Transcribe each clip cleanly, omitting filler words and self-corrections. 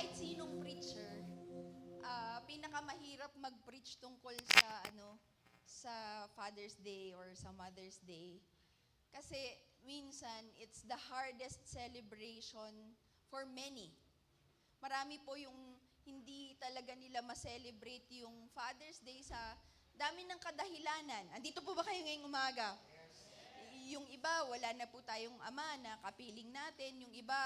kahit sinong preacher, pinakamahirap mag-preach tungkol sa sa Father's Day or sa Mother's Day. Kasi minsan it's the hardest celebration for many. Marami po yung hindi talaga nila ma-celebrate yung Father's Day sa dami ng kadahilanan. Andito po ba kayo ngayong umaga? Yung iba, wala na po tayong ama na kapiling natin. Yung iba,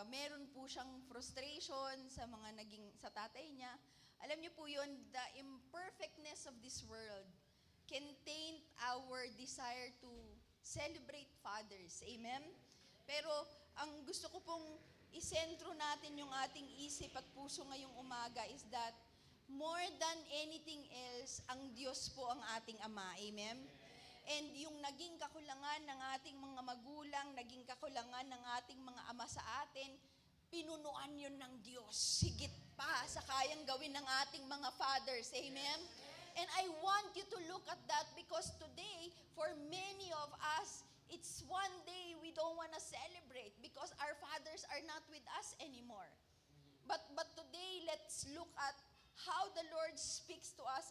meron po siyang frustration sa mga sa tatay niya. Alam niyo po yun, the imperfectness of this world can taint our desire to celebrate fathers. Amen? Pero ang gusto ko pong isentro natin yung ating isip at puso ngayong umaga is that more than anything else, ang Diyos po ang ating Ama. Amen? And yung naging kakulangan ng ating mga magulang, naging kakulangan ng ating mga ama sa atin, pinunuan yun ng Diyos. Higit pa sa kayang gawin ng ating mga fathers. Amen? And I want you to look at that because today, for many of us, it's one day we don't want to celebrate because our fathers are not with us anymore. But today, let's look at how the Lord speaks to us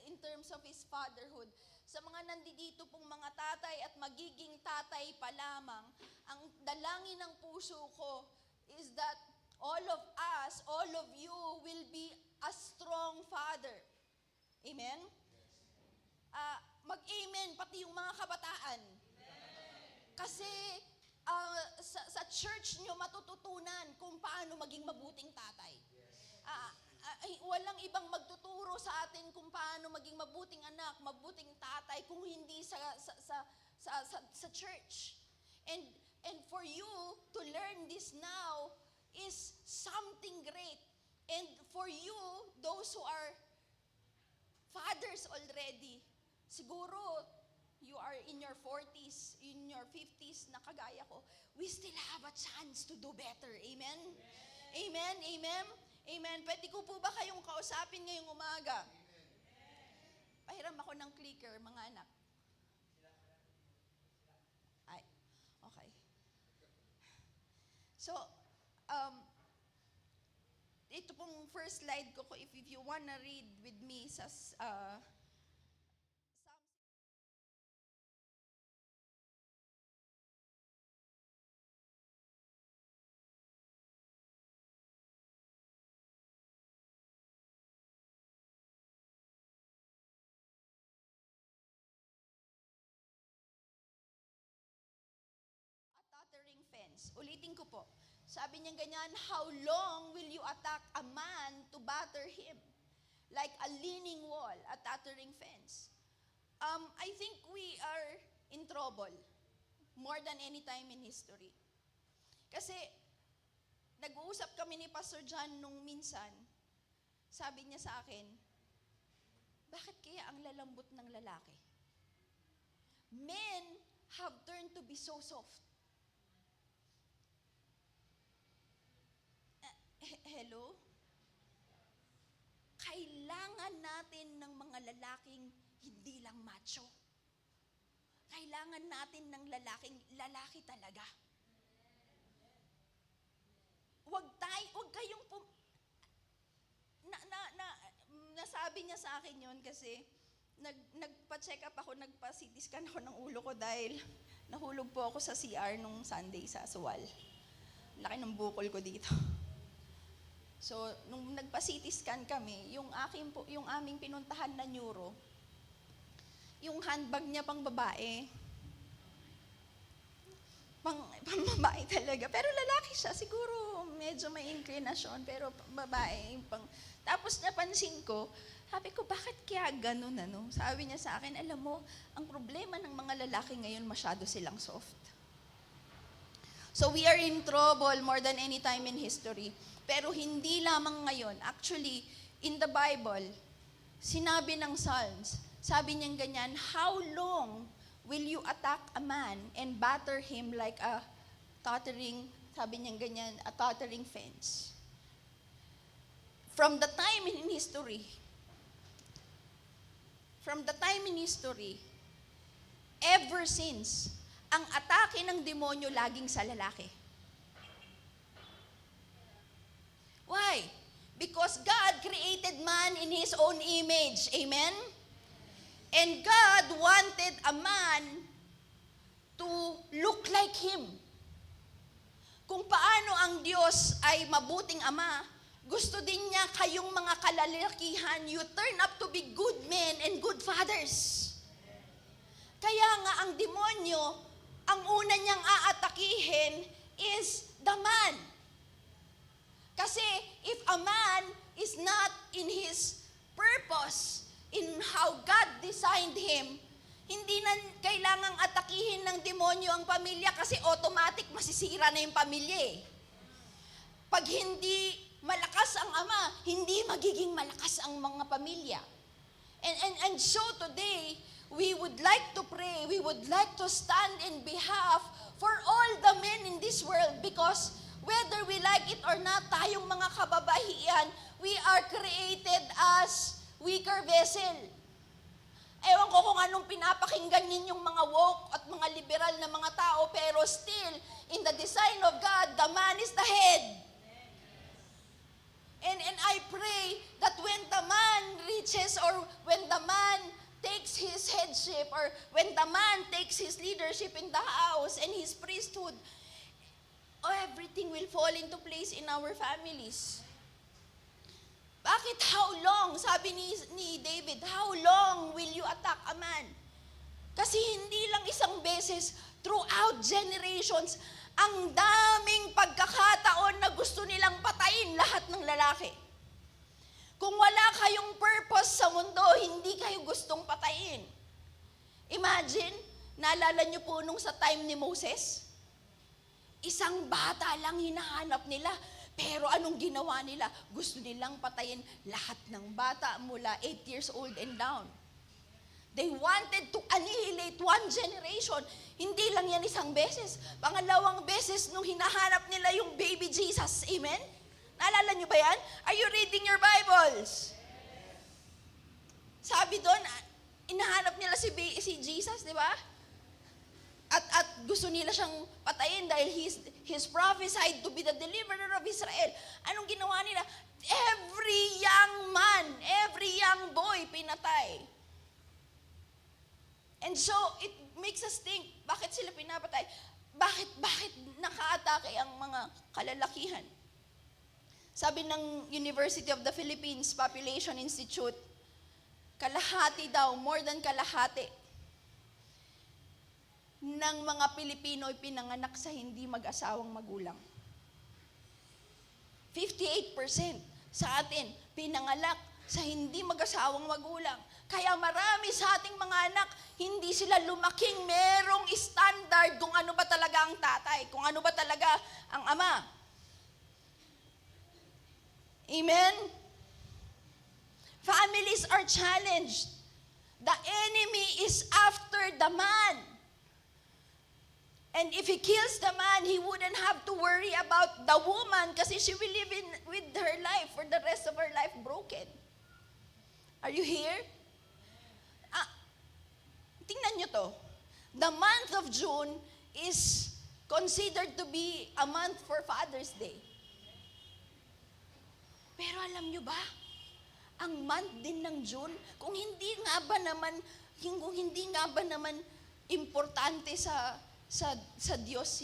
in terms of His fatherhood. Sa mga nandito pong mga tatay at magiging tatay pa lamang, ang dalangin ng puso ko is that all of us, all of you will be a strong father. Amen? Mag-amen pati yung mga kabataan. Kasi sa church nyo matututunan kung paano maging mabuting tatay. Walang ibang magtuturo sa atin kung paano maging mabuting anak, mabuting tatay kung hindi sa church. And for you to learn this now is something great. And for you, those who are fathers already, siguro you are in your 40s, in your 50s na kagaya ko, we still have a chance to do better. Amen? Amen? Amen? Amen. Pwede ko po ba kayong kausapin ngayong umaga? Pahiram ako ng clicker, mga anak. Ay, okay. So, ito pong first slide ko, if you wanna read with me sa stuttering fence. Ulitin ko po. Sabi niya ganyan, how long will you attack a man to batter him? Like a leaning wall, a stuttering fence. I think we are in trouble more than any time in history. Kasi nag-uusap kami ni Pastor John nung minsan, sabi niya sa akin, bakit kaya ang lalambot ng lalaki? Men have turned to be so soft. Hello? Kailangan natin ng mga lalaking hindi lang macho. Kailangan natin ng lalaki talaga. Huwag kayong nasabi niya sa akin yon kasi nagpa-check up ako, nagpa-CT scan ako ng ulo ko dahil nahulog po ako sa CR nung Sunday sa Aswal. Laki ng bukol ko dito. So, nung nagpa-CT scan kami, yung aming pinuntahan na neuro, yung handbag niya pang babae. Pang babae talaga. Pero lalaki siya, siguro medyo may inclination, pero babae. Tapos napansin ko, sabi ko, bakit kaya ganun, ano? Sabi niya sa akin, alam mo, ang problema ng mga lalaki ngayon, masyado silang soft. So we are in trouble more than any time in history. Pero hindi lamang ngayon. Actually, in the Bible, sinabi ng Psalms, sabi niyang ganyan, how long will you attack a man and batter him like a tottering, sabi niyang ganyan, a tottering fence? From the time in history, ever since, ang atake ng demonyo laging sa lalaki. man in His own image. Amen? And God wanted a man to look like Him. Kung paano ang Diyos ay mabuting Ama, gusto din niya kayong mga kalalakihan, you turn up to be good men and good fathers. Kaya nga ang demonyo, ang una niyang aatakihin is the man. Kasi if a man is not in his purpose, in how God designed him, hindi na kailangang atakihin ng demonyo ang pamilya kasi automatic masisira na yung pamilya eh. Pag hindi malakas ang ama, hindi magiging malakas ang mga pamilya. And so today, we would like to pray, we would like to stand in behalf for all the men in this world because whether we like it or not, tayong mga kababaihan, we are created as weaker vessel. Ewan ko kung anong pinapakinggan ninyong mga woke at mga liberal na mga tao, pero still, in the design of God, the man is the head. And I pray that when the man reaches or when the man takes his headship or when the man takes his leadership in the house and his priesthood, everything will fall into place in our families. Bakit how long? Sabi ni David, how long will you attack a man? Kasi hindi lang isang beses, throughout generations, ang daming pagkakataon na gusto nilang patayin lahat ng lalaki. Kung wala kayong purpose sa mundo, hindi kayo gustong patayin. Imagine, naalala niyo po nung sa time ni Moses? Isang bata lang hinahanap nila. Pero anong ginawa nila? Gusto nilang patayin lahat ng bata mula 8 years old and down. They wanted to annihilate one generation. Hindi lang yan isang beses. Pangalawang beses nung hinahanap nila yung baby Jesus. Amen? Naalala niyo ba yan? Are you reading your Bibles? Sabi doon, inahanap nila si Jesus, di ba? At gusto nila siyang patayin dahil he's prophesied to be the deliverer of Israel. Anong ginawa nila? Every young man, every young boy pinatay. And so, it makes us think, bakit sila pinapatay? Bakit naka-atake ang mga kalalakihan? Sabi ng University of the Philippines Population Institute, kalahati daw, more than kalahati, ng mga Pilipino ay pinanganak sa hindi mag-asawang magulang. 58% sa atin, pinanganak sa hindi mag-asawang magulang. Kaya marami sa ating mga anak, hindi sila lumaking merong standard kung ano ba talaga ang tatay, kung ano ba talaga ang ama. Amen? Families are challenged. The enemy is after the man. And if he kills the man, he wouldn't have to worry about the woman kasi she will live with her life for the rest of her life broken. Are you here? Tingnan nyo to. The month of June is considered to be a month for Father's Day. Pero alam nyo ba, ang month din ng June, kung hindi nga ba naman importante sa Diyos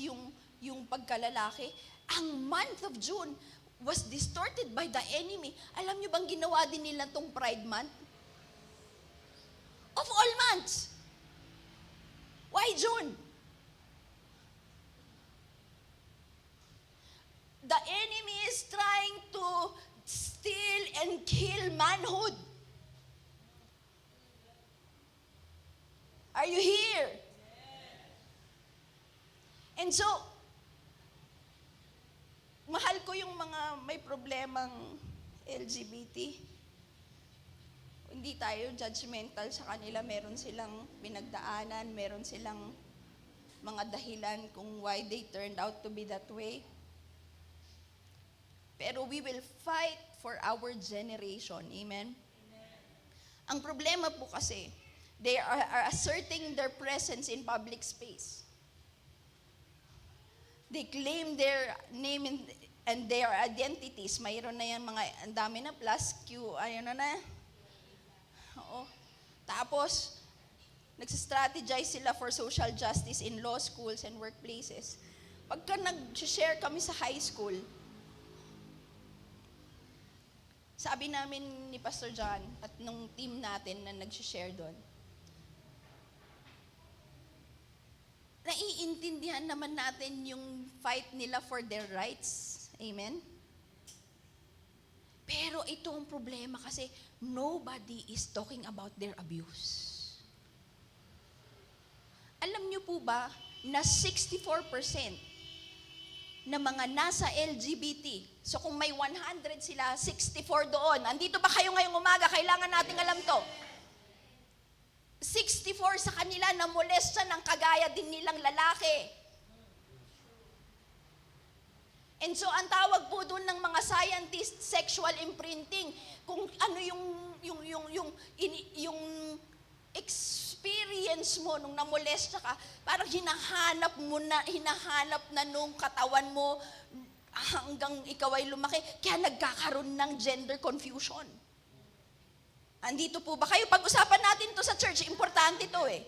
yung pagkalalaki, ang month of June was distorted by the enemy. Alam nyo bang ginawa din nila tong Pride Month? Of all months. Why June? The enemy is trying to steal and kill manhood. Are you here? And so, mahal ko yung mga may problemang LGBT. Hindi tayo judgmental sa kanila. Meron silang pinagdaanan, meron silang mga dahilan kung why they turned out to be that way. Pero we will fight for our generation. Amen? Ang problema po kasi, they are asserting their presence in public space. They claim their name and their identities. Mayroon na yan mga, ang dami na, plus Q, ayun na. Oo. Tapos, nagsistrategize sila for social justice in law schools and workplaces. Pagka nag-share kami sa high school, sabi namin ni Pastor John at nung team natin na nag-share doon, naiintindihan naman natin yung fight nila for their rights. Amen? Pero ito ang problema kasi nobody is talking about their abuse. Alam niyo po ba na 64% na mga nasa LGBT, so kung may 100 sila, 64 doon. Andito ba kayo ngayong umaga? Kailangan nating alam to. 64 sa kanila na molesta ng kagaya din nilang lalaki. And so ang tawag po doon ng mga scientists, sexual imprinting, kung ano yung experience mo nung namolesta ka, parang hinahanap na nung katawan mo hanggang ikaw ay lumaki, kaya nagkakaroon ng gender confusion. Andito po ba kayo? Pag-usapan natin to sa church, importante to eh.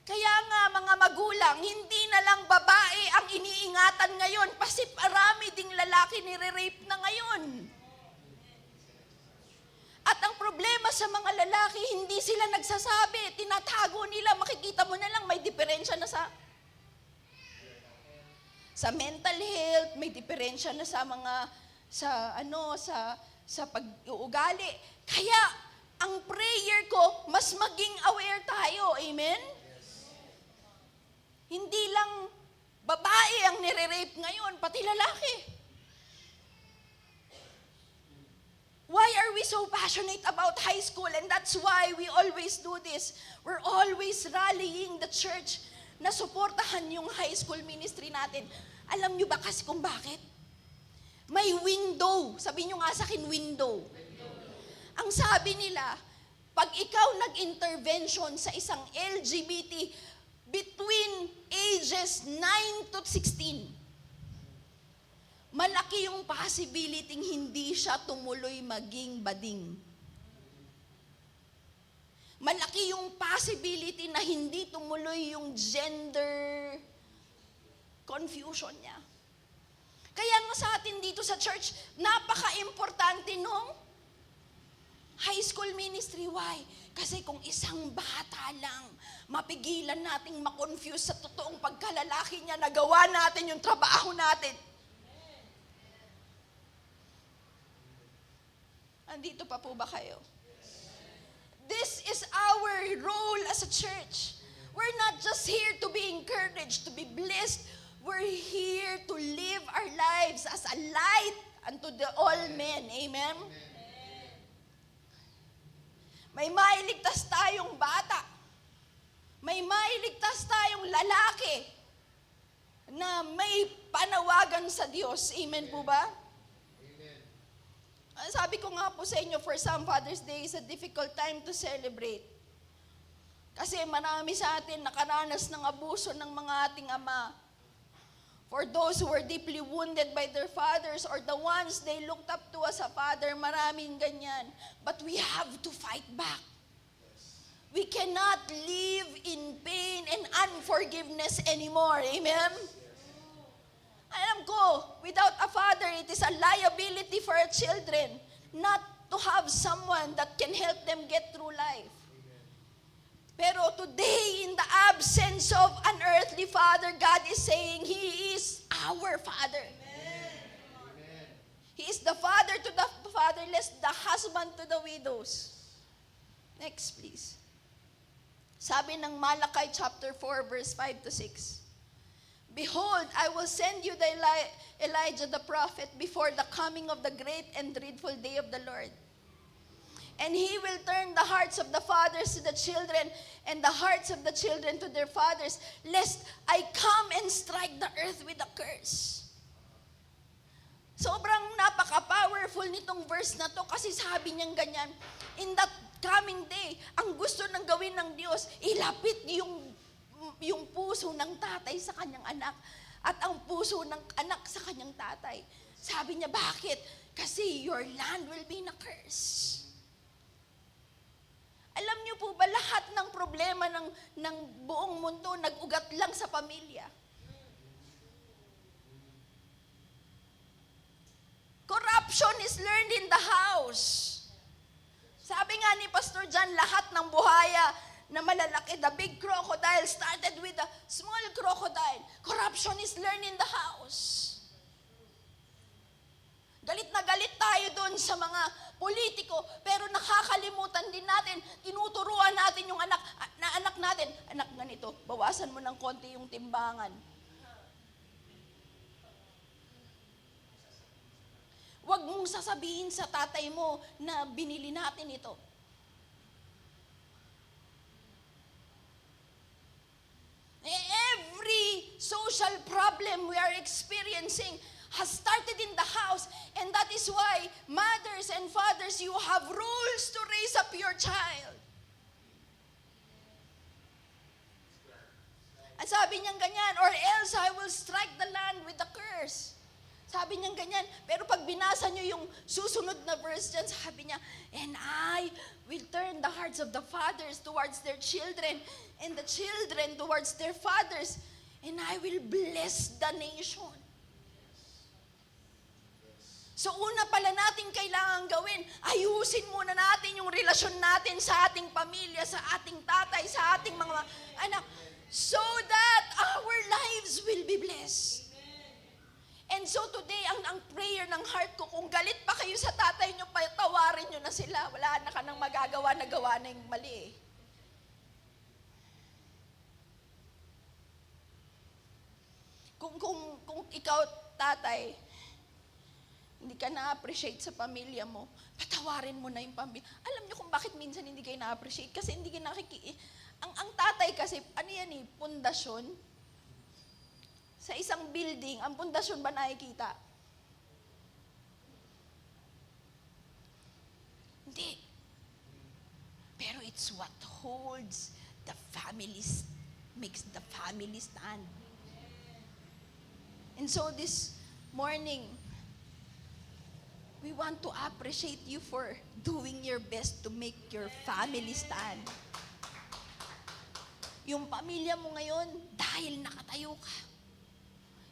Kaya nga mga magulang, hindi na lang babae ang iniingatan ngayon, kasi marami ding lalaki nire-rape na ngayon. At ang problema sa mga lalaki, hindi sila nagsasabi, tinatago nila, makikita mo na lang may diferensya na sa mental health, may diferensya na sa mga sa pag-uugali. Kaya ang prayer ko, mas maging aware tayo. Amen? Hindi lang babae ang nire-rape ngayon, pati lalaki. Why are we so passionate about high school? And that's why we always do this. We're always rallying the church na suportahan yung high school ministry natin. Alam nyo ba kasi kung bakit? May window. Sabi nyo nga sa akin, window. Ang sabi nila, pag ikaw nag-intervention sa isang LGBT between ages 9 to 16, malaki yung possibility hindi siya tumuloy maging bading. Malaki yung possibility na hindi tumuloy yung gender confusion niya. Kaya nga sa atin dito sa church, napaka-importante nung high school ministry. Why? Kasi kung isang bata lang, mapigilan nating makonfuse sa totoong pagkalalaki niya, nagawa natin yung trabaho natin. Andito pa po ba kayo? This is our role as a church. We're not just here to be encouraged, to be blessed. We're here to live our lives as a light unto the all men. Amen? May mailigtas tayong bata. May mailigtas tayong lalaki na may panawagan sa Diyos. Amen po ba? Sabi ko nga po sa inyo, for some, Father's Day is a difficult time to celebrate. Kasi marami sa atin nakaranas ng abuso ng mga ating ama. For those who were deeply wounded by their fathers or the ones they looked up to as a father, maraming ganyan. But we have to fight back. We cannot live in pain and unforgiveness anymore. Amen? Alam ko, without a father, it is a liability for our children not to have someone that can help them get through life. Pero today, in the absence of an earthly father, God is saying, He is our Father. Amen. He is the father to the fatherless, the husband to the widows. Next, please. Sabi ng Malachi chapter 4, verse 5 to 6. Behold, I will send you the Elijah the prophet before the coming of the great and dreadful day of the Lord. And he will turn the hearts of the fathers to the children and the hearts of the children to their fathers, lest I come and strike the earth with a curse. Sobrang napaka-powerful nitong verse na to kasi sabi niyang ganyan, in that coming day, ang gusto nang gawin ng Diyos, ilapit yung puso ng tatay sa kanyang anak at ang puso ng anak sa kanyang tatay. Sabi niya, bakit? Kasi your land will be in a curse. Alam niyo po ba, lahat ng problema ng buong mundo nag-ugat lang sa pamilya. Corruption is learned in the house. Sabi nga ni Pastor John, lahat ng buhaya na malalaki, the big crocodile started with a small crocodile. Corruption is learned in the house. Galit na galit tayo doon sa mga politiko, pero nakakalimutan din natin, tinuturuan natin yung anak natin, anak ganito, bawasan mo ng konti yung timbangan. Huwag mong sasabihin sa tatay mo na binili natin ito. Every social problem we are experiencing has started in the house, and that is why mothers and fathers, you have rules to raise up your child. At sabi niyang ganyan, or else I will strike the land with a curse. Sabi niyang ganyan, pero pag binasa niyo yung susunod na verse dyan, sabi niya, and I will turn the hearts of the fathers towards their children, and the children towards their fathers, and I will bless the nation. So una pala natin kailangan gawin, ayusin muna natin yung relasyon natin sa ating pamilya, sa ating tatay, sa ating mga anak, so that our lives will be blessed. And so today, ang prayer ng heart ko, kung galit pa kayo sa tatay nyo, patawarin nyo na sila. Wala na ka nang magagawa na gawa na yung mali. Kung ikaw, tatay, hindi ka na-appreciate sa pamilya mo, patawarin mo na yung pamilya. Alam niyo kung bakit minsan hindi kayo na-appreciate? Kasi hindi kayo ang tatay kasi, ano yan pundasyon. Sa isang building, ang pundasyon ba nakikita? Hindi. Pero it's what holds the families, makes the family stand. And so this morning, we want to appreciate you for doing your best to make your family stand. Yung pamilya mo ngayon, dahil nakatayo ka.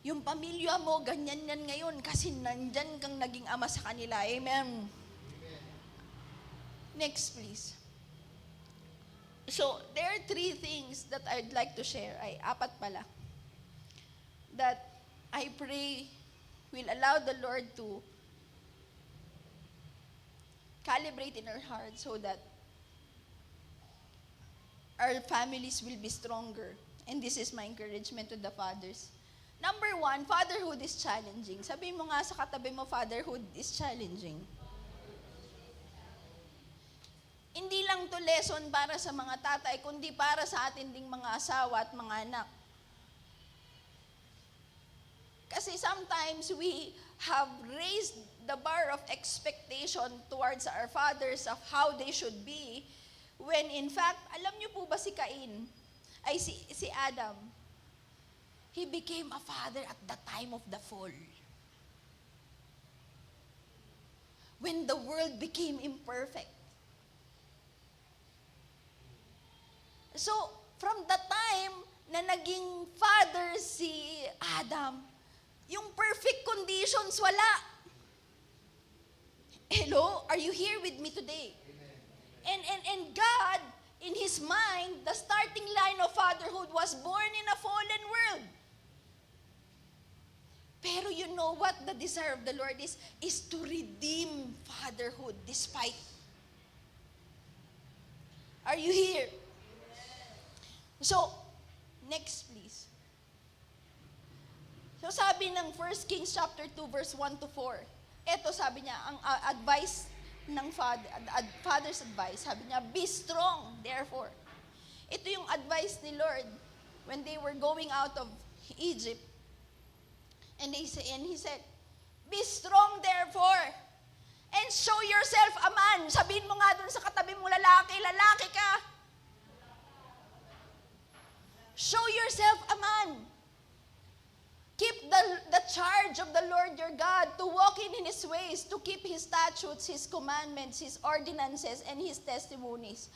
Yung pamilya mo, ganyan yan ngayon kasi nandyan kang naging ama sa kanila. Amen. Next, please. So, there are 3 things that I'd like to share. Ay, 4 pala. That I pray will allow the Lord to calibrate in our hearts so that our families will be stronger. And this is my encouragement to the fathers. Number 1, fatherhood is challenging. Sabihin mo nga sa katabi mo, fatherhood is challenging. Hindi lang to lesson para sa mga tatay, kundi para sa atin ding mga asawa at mga anak. Kasi sometimes we have raised the bar of expectation towards our fathers of how they should be, when in fact, alam niyo po ba si Cain, ay si Adam, he became a father at the time of the fall. When the world became imperfect. So, from the time na naging father si Adam, yung perfect conditions wala. Hello? Are you here with me today? And God, in His mind, the starting line of fatherhood was born in a fallen world. Pero you know what the desire of the Lord is to redeem fatherhood despite. Are you here? So, next please. So sabi ng 1 Kings chapter 2 verse 1 to 4. Ito sabi niya, ang advice ng father's advice. Sabi niya, be strong, therefore. Ito yung advice ni Lord when they were going out of Egypt. And he said, be strong, therefore, and show yourself a man. Sabihin mo nga dun sa katabi mo, lalaki ka. Show yourself a man. Keep walking in His ways, to keep His statutes, His commandments, His ordinances, and His testimonies,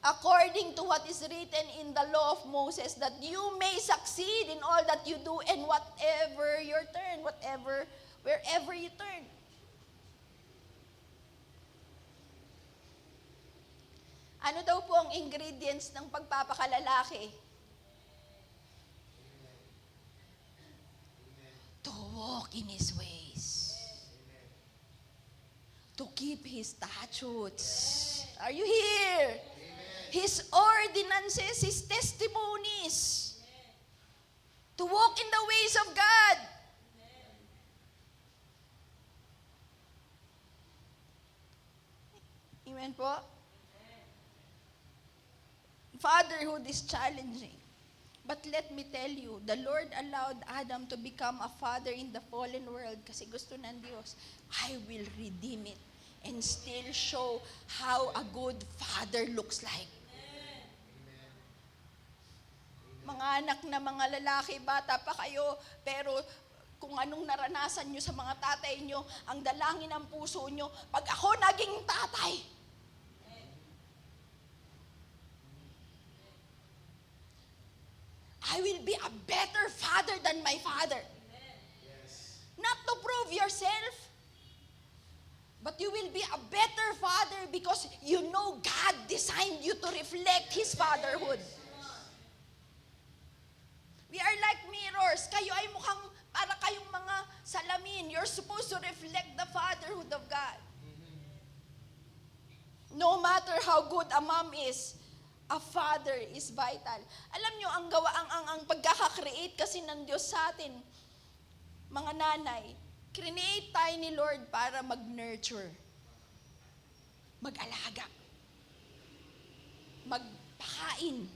according to what is written in the law of Moses, that you may succeed in all that you do and wherever you turn. Ano daw po ang ingredients ng pagpapakalalaki? To walk in His ways. To keep His statutes. Are you here? His ordinances, His testimonies. To walk in the ways of God. Amen po? Fatherhood is challenging. But let me tell you, the Lord allowed Adam to become a father in the fallen world kasi gusto ng Diyos, I will redeem it and still show how a good father looks like. Mga anak na mga lalaki, bata pa kayo, pero kung anong naranasan nyo sa mga tatay nyo, ang dalangin ng puso nyo, pag ako naging tatay, I will be a better father than my father. Yes. Not to prove yourself, but you will be a better father because you know God designed you to reflect His fatherhood. We are like mirrors. Kayo ay mukhang para kayong mga salamin. You're supposed to reflect the fatherhood of God. No matter how good a mom is, a father is vital. Alam nyo, ang pagkaka-create kasi ng Diyos sa atin, mga nanay, create tayo ni Lord para mag-nurture, mag-alaga, magpakain.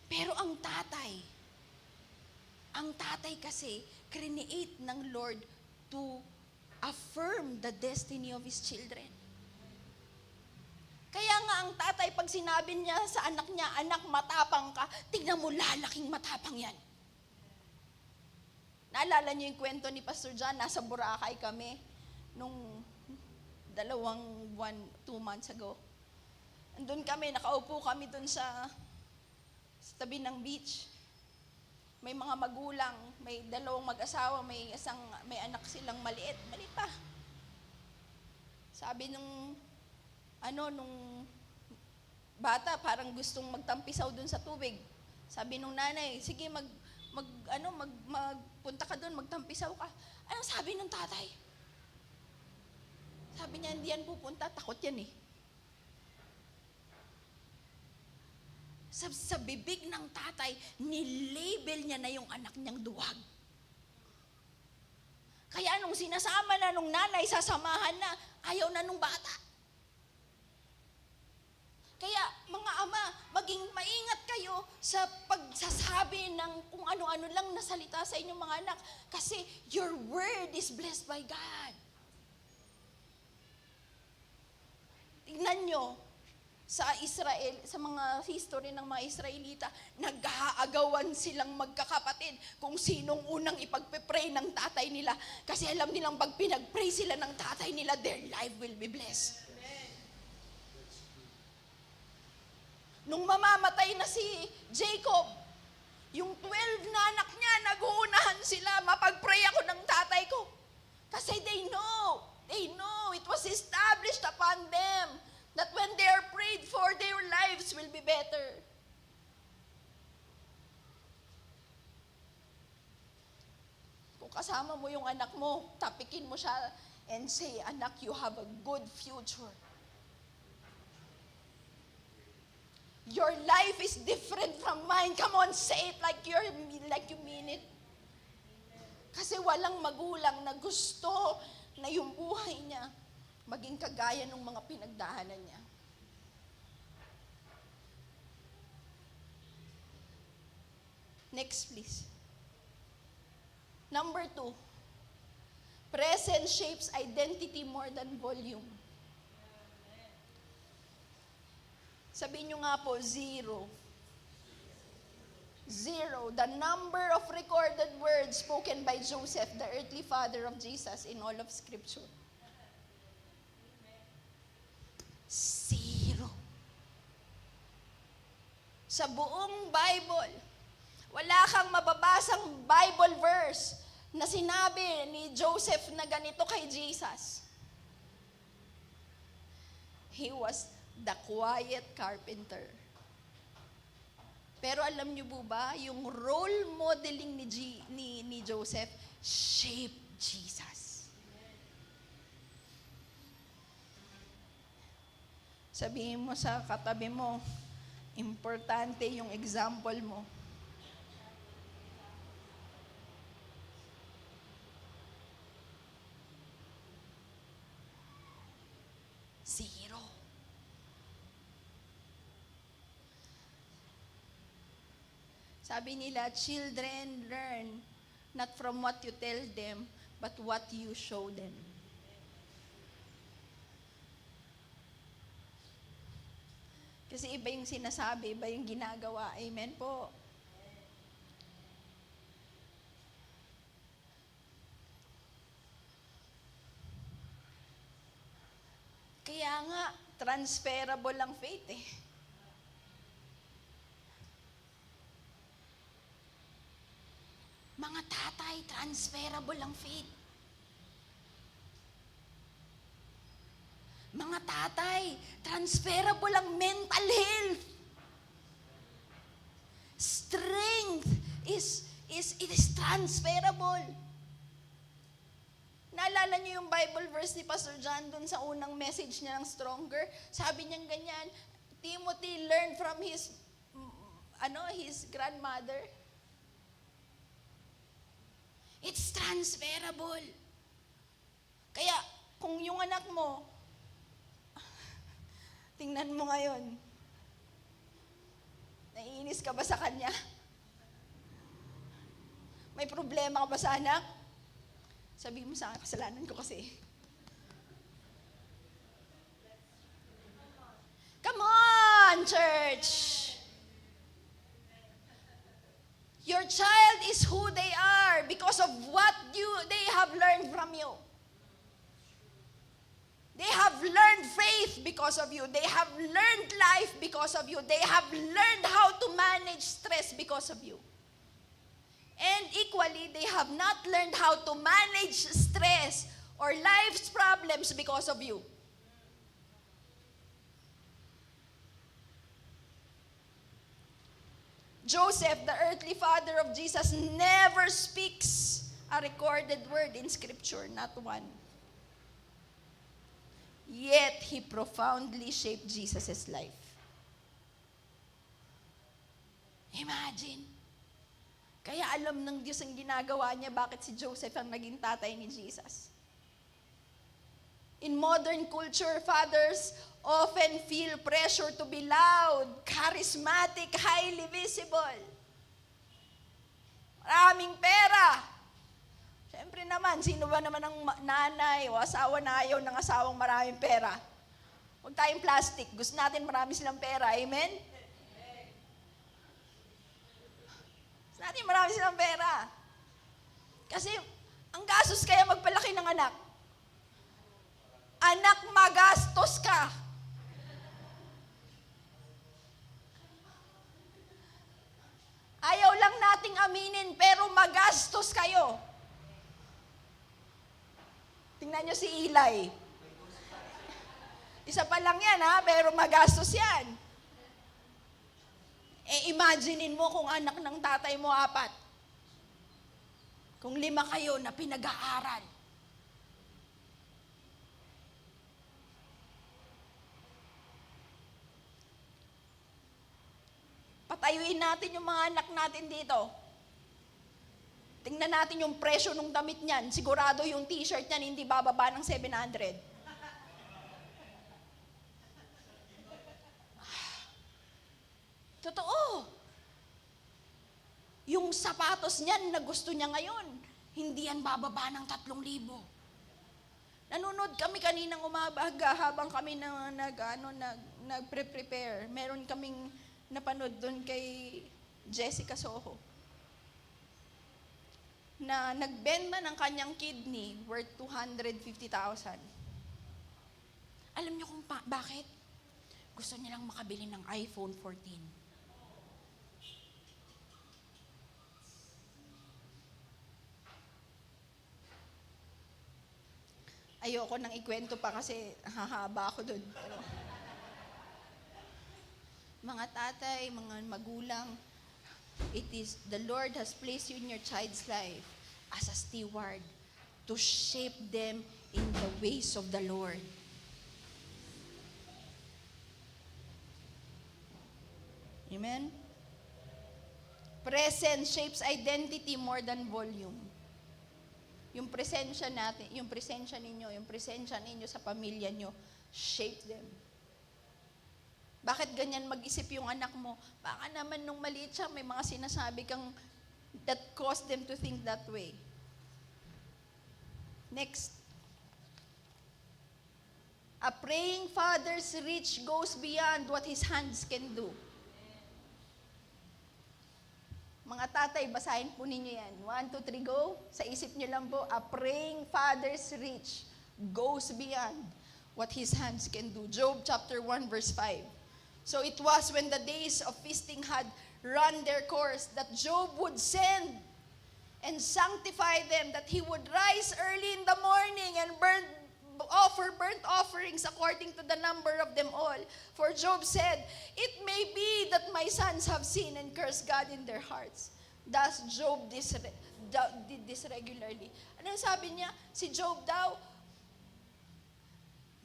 Pero ang tatay kasi, create ng Lord to affirm the destiny of His children. Kaya nga ang tatay, pag sinabi niya sa anak niya, anak, matapang ka, tignan mo, lalaking matapang yan. Naalala niyo yung kwento ni Pastor John, nasa Boracay kami, nung 2 months ago. Andun kami, nakaupo kami dun sa tabi ng beach. May mga magulang, may 2 mag-asawa, may anak silang maliit pa. Sabi nung bata, parang gustong magtampisaw dun sa tubig. Sabi nung nanay, sige, magpunta ka dun, magtampisaw ka. Anong sabi ng tatay? Sabi niya, hindi yan pupunta, takot yan eh. Sa bibig ng tatay, nilabel niya na yung anak niyang duwag. Kaya nung sinasama na nung nanay, sasamahan na, ayaw na nung bata. Kaya mga ama, maging maingat kayo sa pagsasabi ng kung ano-ano lang na salita sa inyong mga anak. Kasi your word is blessed by God. Tingnan nyo, sa Israel, sa mga history ng mga Israelita, nag-aagawan silang magkakapatid kung sinong unang ipagpe-pray ng tatay nila. Kasi alam nilang pag pinag-pray sila ng tatay nila, their life will be blessed. Nung mamamatay na si Jacob, yung 12 na anak niya, nag-uunahan sila, mapag-pray ako ng tatay ko. Kasi they know, it was established upon them that when they are prayed for, their lives will be better. Kung kasama mo yung anak mo, tapikin mo siya and say, anak, you have a good future. Your life is different from mine. Come on, say it like you mean it. Kasi walang magulang na gusto na yung buhay niya maging kagaya ng mga pinagdaanan niya. Next, please. Number 2. Presence shapes identity more than volume. Sabihin nyo nga po, 0. Zero. The number of recorded words spoken by Joseph, the earthly father of Jesus, in all of Scripture. Zero. Sa buong Bible, wala kang mababasang Bible verse na sinabi ni Joseph na ganito kay Jesus. He was the quiet carpenter. Pero alam niyo po ba, yung role modeling ni Joseph shaped Jesus. Sabihin mo sa katabi mo, importante yung example mo. Zero. Sabi nila, children learn not from what you tell them, but what you show them. Kasi iba yung sinasabi, iba yung ginagawa. Amen po. Kaya nga, transferable ang faith eh. Mga tatay, transferable ang faith. Mga tatay, transferable ang mental health. Strength it is transferable. Naalala niyo yung Bible verse ni Pastor John dun sa unang message niya ng Stronger? Sabi niya ganyan, Timothy learned from his grandmother. It's transferable. Kaya, kung yung anak mo, tingnan mo ngayon, naiinis ka ba sa kanya? May problema ka ba sa anak? Sabi mo sa akin, kasalanan ko kasi. Come on, church! Your child is who they are because of what they have learned from you. They have learned faith because of you. They have learned life because of you. They have learned how to manage stress because of you. And equally, they have not learned how to manage stress or life's problems because of you. Joseph, the earthly father of Jesus, never speaks a recorded word in Scripture, not one. Yet, he profoundly shaped Jesus' life. Imagine. Kaya alam ng Diyos ang ginagawa niya, bakit si Joseph ang naging tatay ni Jesus. In modern culture, fathers often feel pressure to be loud, charismatic, highly visible. Maraming pera. Siyempre naman, sino ba naman ang nanay o asawa na ayaw ng asawang maraming pera? Huwag tayong plastic. Gusto natin marami silang pera. Amen? Gusto natin marami silang pera. Kasi, ang gastos kaya magpalaki ng anak. Anak, magastos ka. Ayaw lang nating aminin, pero magastos kayo. Tingnan nyo si Eli. Isa pa lang yan, ha? Pero magastos yan. Imaginein mo kung anak ng tatay mo 4. Kung 5 kayo na pinag-aaral. Patayuin natin yung mga anak natin dito. Tingnan natin yung presyo ng damit niyan. Sigurado yung t-shirt niyan hindi bababa ng 700. Totoo. Yung sapatos niyan na gusto niya ngayon, hindi yan bababa ng 3,000. Nanonood kami kaninang umaga habang kami nagpre-prepare. Meron kaming napanood doon kay Jessica Soho, na nagbenta ng kanyang kidney worth 250,000. Alam niyo kung bakit? Gusto nilang makabili ng iPhone 14. Ayoko nang ikwento pa kasi hahaba ako dun. Pero, mga tatay, mga magulang, it is the Lord has placed you in your child's life as a steward to shape them in the ways of the Lord. Amen? Presence shapes identity more than volume. Yung presensya natin, yung presensya ninyo sa pamilya nyo, shape them. Bakit ganyan mag-isip yung anak mo? Baka naman nung maliit siya, may mga sinasabi kang that caused them to think that way. Next. A praying father's reach goes beyond what his hands can do. Mga tatay, basahin po ninyo yan. 1, 2, 3, go. Sa isip nyo lang po, a praying father's reach goes beyond what his hands can do. Job chapter 1, verse 5. So it was when the days of feasting had run their course that Job would send and sanctify them, that he would rise early in the morning and offer burnt offerings according to the number of them all. For Job said, "It may be that my sons have sinned and cursed God in their hearts." Thus Job did this regularly. Anong sabi niya? Si Job daw,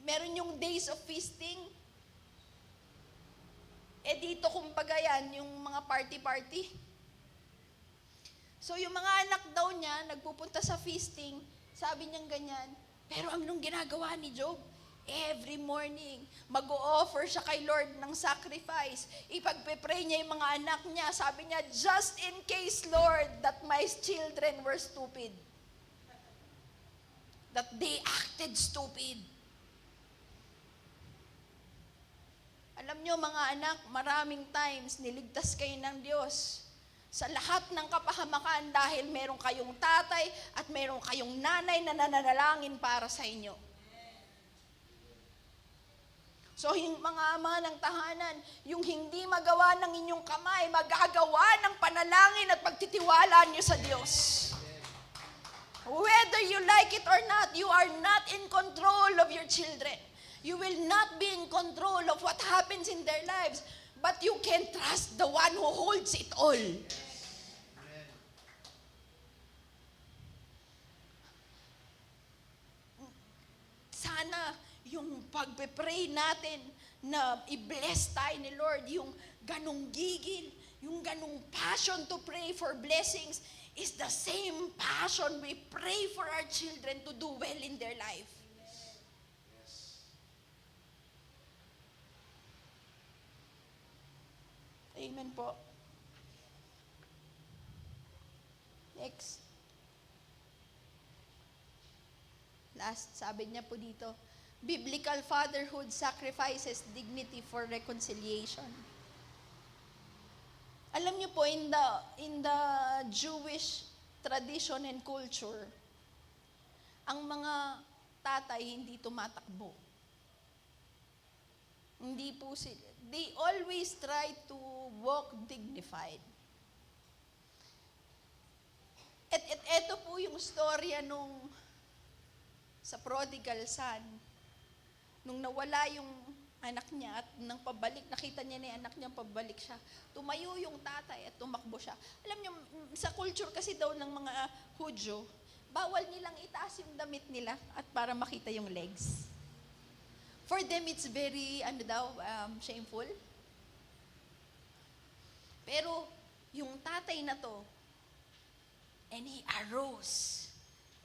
meron yung days of feasting. Dito kumbaga yan, yung mga party-party. So yung mga anak daw niya, nagpupunta sa feasting, sabi niyang ganyan. Pero anong ginagawa ni Job? Every morning, mag-o-offer siya kay Lord ng sacrifice. Ipagpe-pray niya yung mga anak niya. Sabi niya, just in case, Lord, that my children were stupid. That they acted stupid. Alam niyo mga anak, maraming times niligtas kayo ng Diyos sa lahat ng kapahamakan dahil meron kayong tatay at meron kayong nanay na nananalangin para sa inyo. So yung mga ama ng tahanan, yung hindi magawa ng inyong kamay, magagawa ng panalangin at pagtitiwala niyo sa Diyos. Whether you like it or not, you are not in control of your children. You will not be in control of what happens in their lives, but you can trust the one who holds it all. Sana yung pagpe-pray natin na i-bless tayo ni Lord, yung ganong gigil, yung ganong passion to pray for blessings is the same passion we pray for our children to do well in their life. Amen po. Next. Last, sabi niya po dito, biblical fatherhood sacrifices dignity for reconciliation. Alam niyo po, in the Jewish tradition and culture, ang mga tatay hindi tumatakbo. Hindi po sila. They always try to walk dignified. At ito po yung storya nung sa prodigal son. Nung nawala yung anak niya at nang pabalik, nakita niya na yung anak niya, pabalik siya. Tumayo yung tatay at tumakbo siya. Alam niyo, sa culture kasi daw ng mga Hudyo, bawal nilang itaas yung damit nila at para makita yung legs. For them, it's very, shameful. Pero, yung tatay na to, and he arose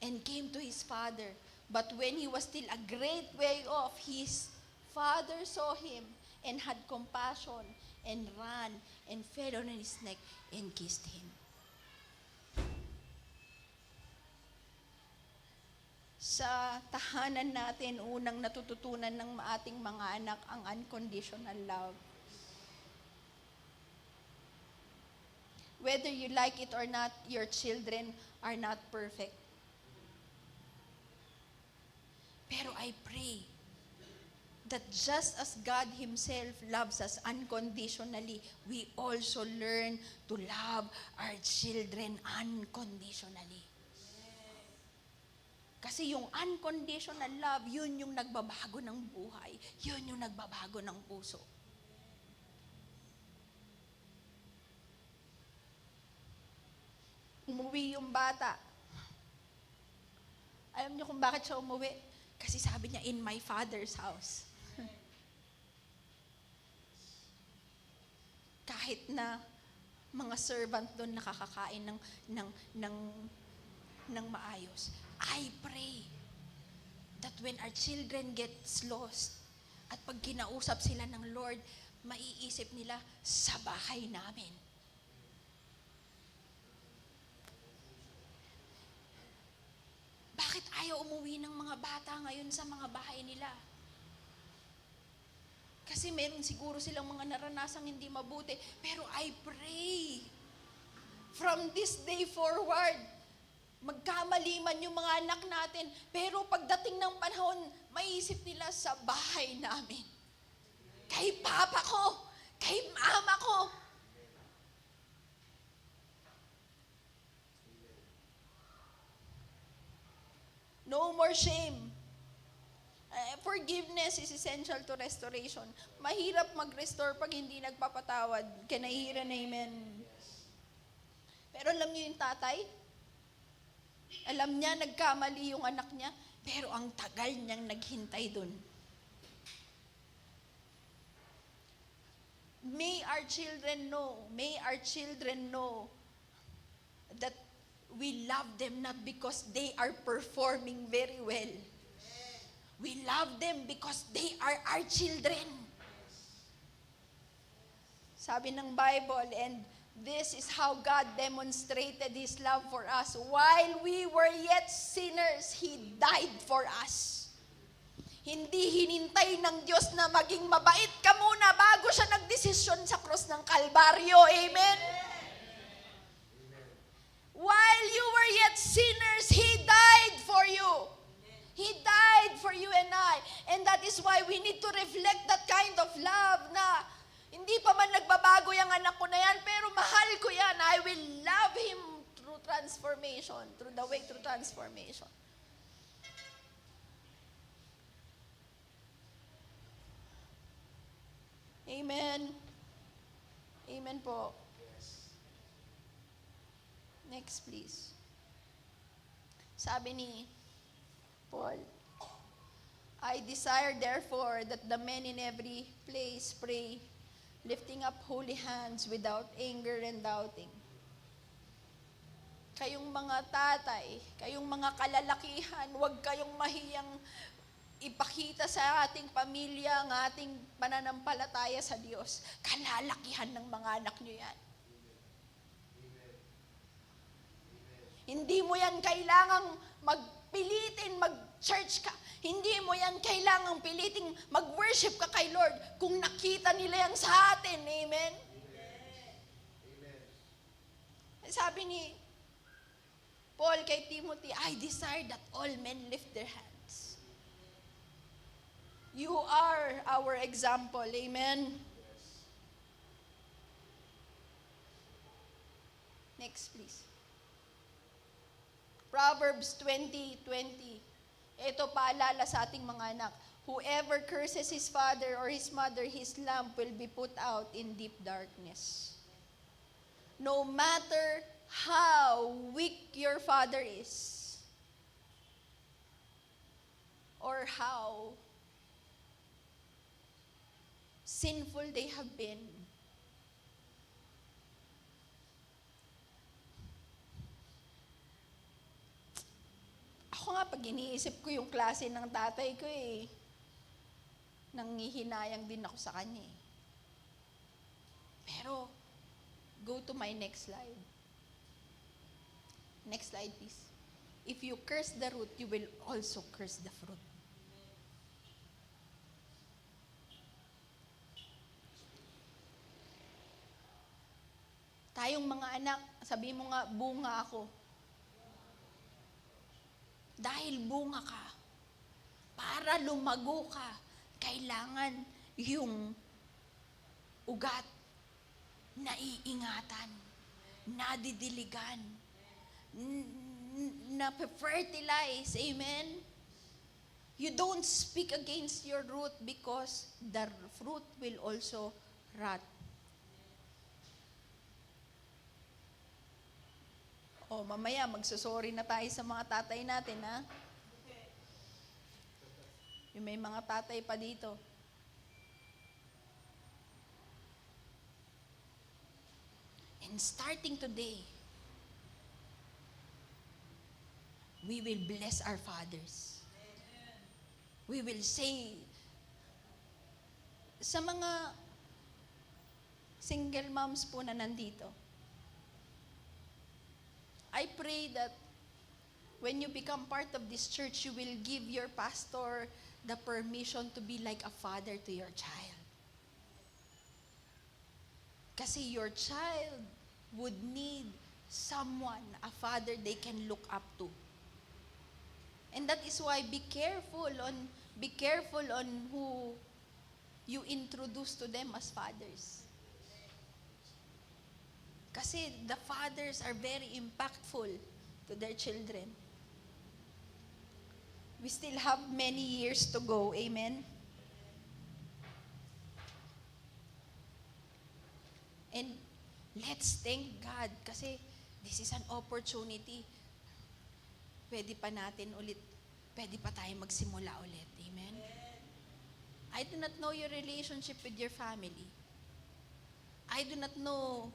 and came to his father. But when he was still a great way off, his father saw him and had compassion and ran and fell on his neck and kissed him. Sa tahanan natin, unang natututunan ng ating mga anak ang unconditional love. Whether you like it or not, your children are not perfect. Pero I pray that just as God Himself loves us unconditionally, we also learn to love our children unconditionally. Kasi yung unconditional love, yun yung nagbabago ng buhay. Yun yung nagbabago ng puso. Umuwi yung bata. Alam niyo kung bakit siya umuwi? Kasi sabi niya, in my father's house. Kahit na mga servant doon nakakakain ng maayos. I pray that when our children gets lost, at pag kinausap sila ng Lord, maiisip nila, sa bahay namin. Bakit ayaw umuwi ng mga bata ngayon sa mga bahay nila? Kasi meron siguro silang mga naranasang hindi mabuti. Pero I pray, from this day forward, magkamali man yung mga anak natin, pero pagdating ng panahon, maiisip nila sa bahay namin. Kay papa ko, kay mama ko. No more shame. Forgiveness is essential to restoration. Mahirap mag-restore pag hindi nagpapatawad. Can I hear an amen? Pero alam niyo yung tatay? Alam niya, nagkamali yung anak niya, pero ang tagal niyang naghintay dun. May our children know that we love them not because they are performing very well. We love them because they are our children. Sabi ng Bible, and this is how God demonstrated His love for us. While we were yet sinners, He died for us. Hindi hinintay ng Diyos na maging mabait ka muna bago siya nagdesisyon sa krus ng Kalbaryo. Amen? While you were yet sinners, He died for you. He died for you and I. And that is why we need to reflect that kind of love na hindi pa man nagbabago yung anak ko na yan, pero mahal ko yan. I will love him through transformation, through the way through transformation. Amen. Amen po. Next, please. Sabi ni Paul, I desire therefore that the men in every place pray, lifting up holy hands without anger and doubting. Kayong mga tatay, kayong mga kalalakihan, huwag kayong mahiyang ipakita sa ating pamilya ang ating pananampalataya sa Diyos. Kalalakihan ng mga anak nyo yan. Hindi mo yan kailangang magpilitin, mag-church ka. Hindi mo yan kailangang piliting mag-worship ka kay Lord kung nakita nila yan sa atin. Amen? Amen. Sabi ni Paul kay Timothy, I desire that all men lift their hands. You are our example. Amen? Next, please. Proverbs 20:20. Ito paalala sa ating mga anak. Whoever curses his father or his mother, his lamp will be put out in deep darkness. No matter how weak your father is, or how sinful they have been, ako nga, pag iniisip ko yung klase ng tatay ko nanghihinayang din ako sa kanya Pero, go to my next slide. Next slide, please. If you curse the root, you will also curse the fruit. Tayong mga anak, sabi mo nga, bunga ako. Dahil bunga ka, para lumago ka, kailangan yung ugat naiingatan, nadidiligan, na-fertilize. Amen? You don't speak against your root because the fruit will also rot. O, mamaya magsusorry na tayo sa mga tatay natin, ha? Yung may mga tatay pa dito. And starting today, we will bless our fathers. We will say, sa mga single moms po na nandito, I pray that when you become part of this church, you will give your pastor the permission to be like a father to your child. Kasi your child would need someone, a father they can look up to. And that is why be careful on who you introduce to them as fathers. Kasi the fathers are very impactful to their children. We still have many years to go. Amen? And let's thank God kasi this is an opportunity. Pwede pa tayo magsimula ulit. Amen? I do not know your relationship with your family. I do not know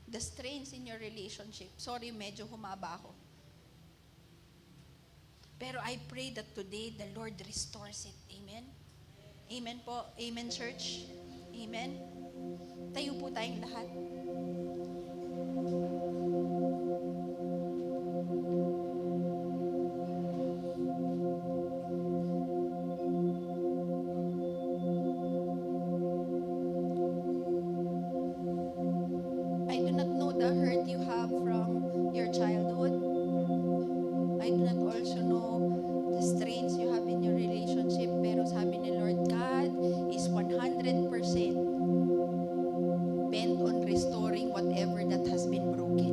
the strains in your relationship. Sorry, medyo humaba ako. Pero I pray that today the Lord restores it. Amen? Amen po. Amen, church. Amen? Tayo po tayong lahat. I do not know the hurt you have from your childhood. I do not also know the strains you have in your relationship. Pero sabi ni Lord, God is 100% bent on restoring whatever that has been broken.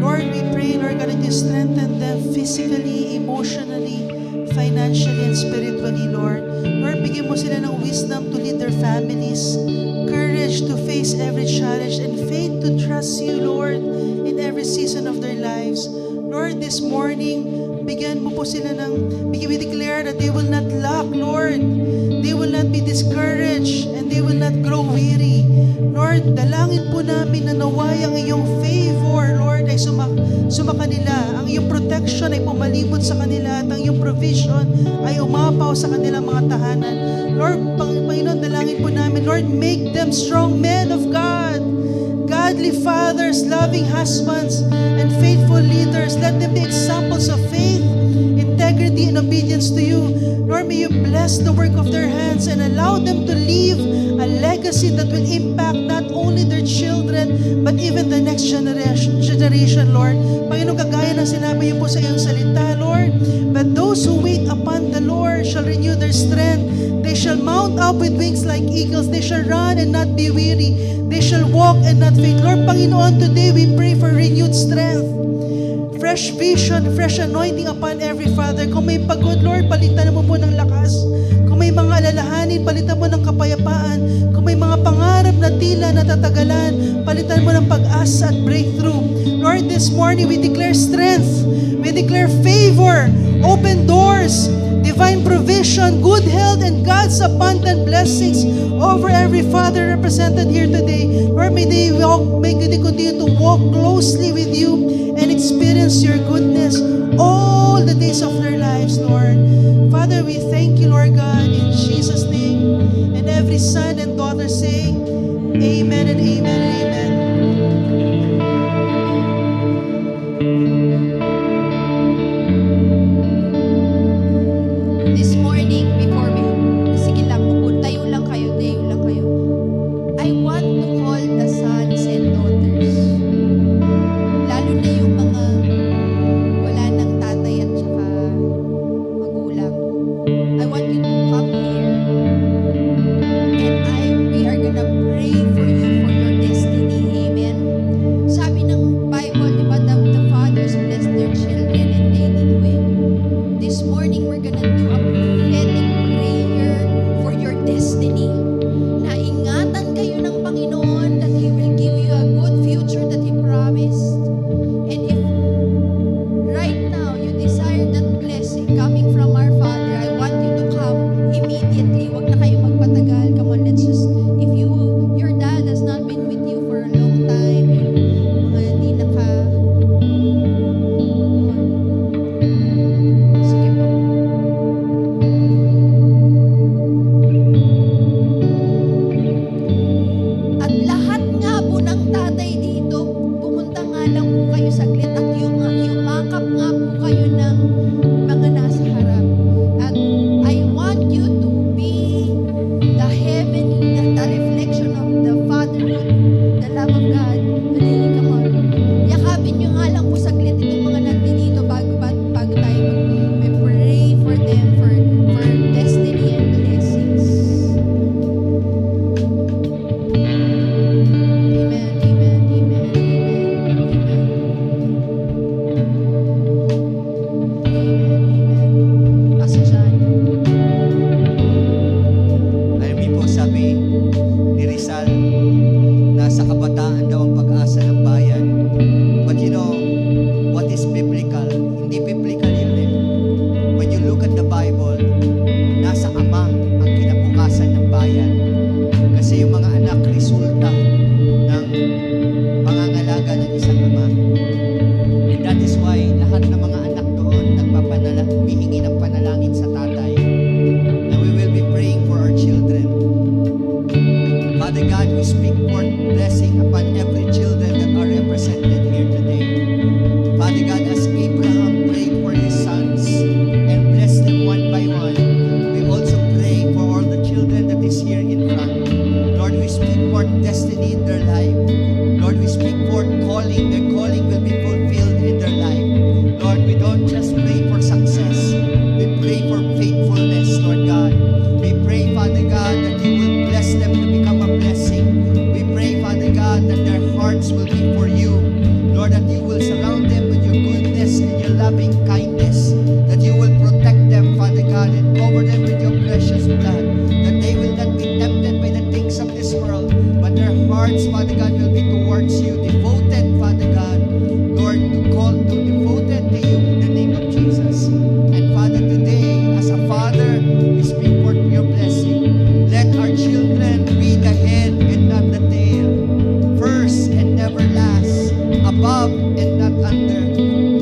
Lord, we pray, Lord God, that you strengthen them physically, emotionally, financially, and spiritually, Lord. Lord, bigyan mo sila ng wisdom to lead their families, courage to face every challenge, and faith to trust you, Lord, in every season of their lives. Lord, this morning, bigyan mo po sila we declare that they will not lack, Lord. They will not be discouraged, and they will not grow weary. Lord, dalangin po namin na naway ang iyong favor, Lord, ay sumakanila. Ang iyong protection ay pumalibot sa kanila at ang iyong provision ay umapaw sa kanilang mga tahanan. Lord, Panginoon, dalangin po namin, Lord, make them strong men of God, godly fathers, loving husbands, and faithful leaders. Let them be examples of faith, integrity, and obedience to you. Lord, may you bless the work of their hands and allow them to leave a legacy that will impact not only their children, but even the next generation, Lord. Panginoon, kagaya ng sinabi niyo po sa iyong salita, Lord, but those who wait upon the Lord shall renew their strength. They shall mount up with wings like eagles. They shall run and not be weary. They shall walk and not faint. Lord, Panginoon, today we pray for renewed strength, fresh vision, fresh anointing upon every father. Kung may pagod, Lord, palitan mo po ng lakas. Kung may mga alalahanin, palitan mo ng kapayapaan. Kung may mga pangarap na tila natatagalan, palitan mo ng pag-asa at breakthrough. Lord, this morning we declare strength. We declare favor, open doors, divine provision, good health, and God's abundant blessings over every father represented here today. Lord, may they continue to walk closely with you and experience your goodness all the days of their lives, Lord. Father, we thank you, Lord God, in Jesus' name. And every son and daughter say, Amen and amen and amen. This morning, before sige lang, tayo lang kayo. I want to call the sons and daughters. Lalo na yung mga wala ng tatay at saka magulang. I want you to come here. And we are gonna pray for you for your destiny. Amen. Sabi ng Bible, di ba, the fathers bless their children and they did well. This morning, we're gonna do a prophetic prayer for your destiny. Na ingatan kayo ng Panginoon that He will give you a good future that He promised. And if right now you desire that blessing coming from our Father, I want you to come immediately. Huwag na kayo magpatagal. Come on, let's just, if your dad has not been with you for a long time, mga hindi come on. Sige po. At lahat nga po ng tatay dito, pumunta nga lang po kayo saglit at yumakap nga po kayo ng mga nasa harap. At I want you to be the reflection of the fatherhood, the love of God today. Come on. Yakapin nyo nga lang po saglit itong mga nandito bago tayo mag-pray for them, for destiny and blessings. Amen, amen, amen, amen, amen. Amen. Pastor John. Alam niyo po, sabi ni Rizal, nasa kabataan daw ang pag-asa ng bayan. But you know, what is surround them with your goodness and your loving kindness, that you will protect them, Father God, and cover them with your precious blood, that they will not be tempted by the things of this world, but their hearts, Father God, will be towards you, devoted, Father God, Lord, to devoted to you in the name of Jesus. And Father, today, as a father, we speak for your blessing. Let our children be the head and not the tail, first and never last, above and not under.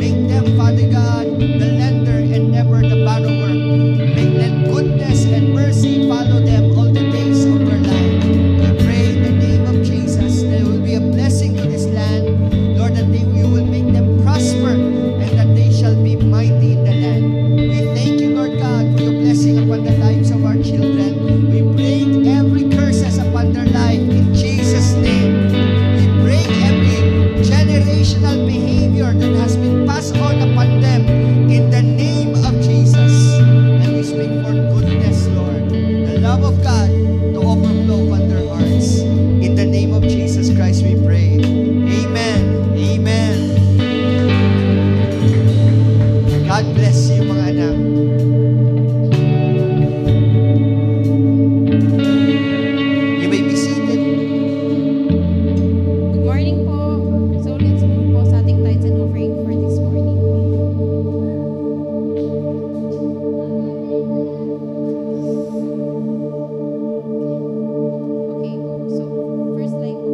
Make them, Father God, the lender and never the borrower. Let goodness and mercy follow them all the days of their life. We pray in the name of Jesus that there will be a blessing to this land, Lord, that you will make them prosper and that they shall be mighty in the land. We thank you, Lord God, for your blessing upon the lives of our children. We break every curses upon their life in Jesus' name. We break every generational behavior that has been passed on upon them in the name of Jesus. And we speak for goodness, Lord, the love of God to overflow upon their hearts. In the name of Jesus Christ we pray. Amen. Amen. God bless you, mga anak. You may be seated. Good morning po. So let's move po sa ating tithes and offering for this morning po. Okay po. So first line po.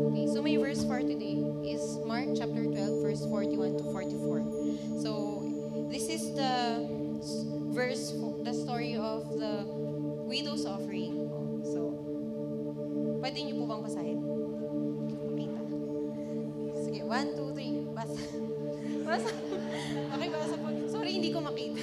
Okay, so my verse for today is Mark chapter 12 verse 41 to 44. So this is the verse, the story of the widow's offering. So pwede niyo po bang basahin? Makita. Sige, 1, 2, 3. Basa. Basa. Okay, basa po. Sorry, hindi ko makita.